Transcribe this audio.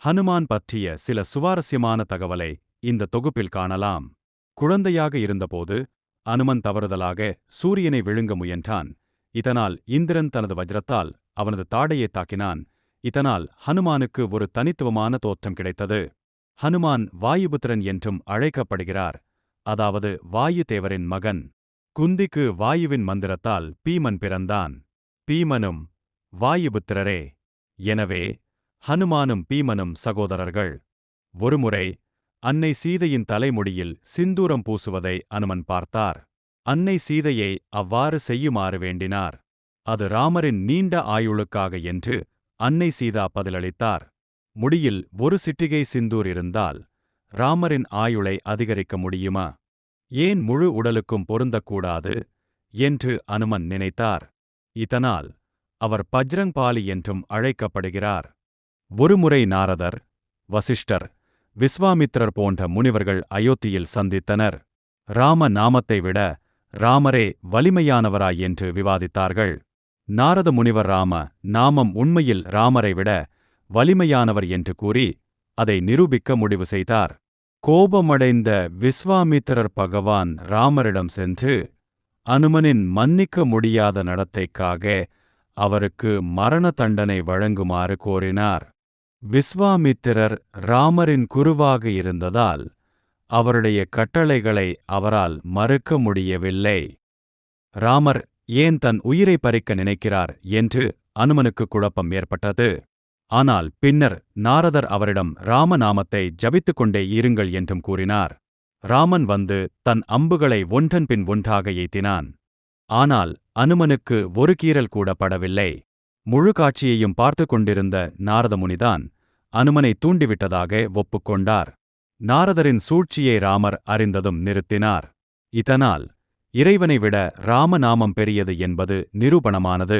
ஹனுமான் பற்றிய சில சுவாரஸ்யமான தகவலை இந்த தொகுப்பில் காணலாம். குழந்தையாக இருந்தபோது அனுமன் தவறுதலாக சூரியனை விழுங்க முயன்றான். இதனால் இந்திரன் தனது வஜ்ரத்தால் அவனது தாடையை தாக்கினான். இதனால் ஹனுமானுக்கு ஒரு தனித்துவமான தோற்றம் கிடைத்தது. ஹனுமான் வாயுபுத்திரன் என்றும் அழைக்கப்படுகிறார், அதாவது வாயு தேவரின் மகன். குந்திக்கு வாயுவின் மந்திரத்தால் பீமன் பிறந்தான். பீமனும் வாயுபுத்திரரே. எனவே ஹனுமானும் பீமனும் சகோதரர்கள். ஒருமுறை அன்னை சீதையின் தலைமுடியில் சிந்தூரம் பூசுவதை அனுமன் பார்த்தார். அன்னை சீதையை அவ்வாறு செய்யுமாறு வேண்டினார். அது ராமரின் நீண்ட ஆயுளுக்காக என்று அன்னை சீதா பதிலளித்தார். முடியில் ஒரு சிட்டிகை சிந்தூர் இருந்தால் ராமரின் ஆயுளை அதிகரிக்க முடியுமா? ஏன் முழு உடலுக்கும் பொருந்தக்கூடாது என்று அனுமன் நினைத்தார். இதனால் அவர் பஜ்ரங்பாலி என்றும் அழைக்கப்படுகிறார். ஒருமுறை நாரதர், வசிஷ்டர், விஸ்வாமித்திரர் போன்ற முனிவர்கள் அயோத்தியில் சந்தித்தனர். ராம நாமத்தை விட ராமரே வலிமையானவரா என்று விவாதித்தார்கள். நாரத முனிவர் ராம நாமம் உண்மையில் ராமரை விட வலிமையானவர் என்று கூறி அதை நிரூபிக்க முடிவு செய்தார். கோபமடைந்த விஸ்வாமித்திரர் பகவான் ராமரிடம் சென்று அனுமனின் மன்னிக்க முடியாத நடத்தைக்காக அவருக்கு மரண தண்டனை வழங்குமாறு கோரினார். விஸ்வாமித்திரர் ராமரின் குருவாக இருந்ததால் அவருடைய கட்டளைகளை அவரால் மறுக்க முடியவில்லை. ராமர் ஏன் தன் உயிரை பறிக்க நினைக்கிறார் என்று அனுமனுக்கு குழப்பம் ஏற்பட்டது. ஆனால் பின்னர் நாரதர் அவரிடம் ராமநாமத்தை ஜபித்துக் கொண்டே இருங்கள் என்றும் கூறினார். ராமன் வந்து தன் அம்புகளை ஒன்றன் பின் ஒன்றாக எய்தினான். ஆனால் அனுமனுக்கு ஒரு கீறல் கூட படவில்லை. முழு காட்சியையும் பார்த்து கொண்டிருந்த நாரத முனிதான் அனுமனை தூண்டிவிட்டதாக ஒப்புக்கொண்டார். நாரதரின் சூழ்ச்சியை ராமர் அறிந்ததும் நிறுத்தினார். இதனால் இறைவனை விட ராமநாமம் பெரியது என்பது நிரூபணமானது.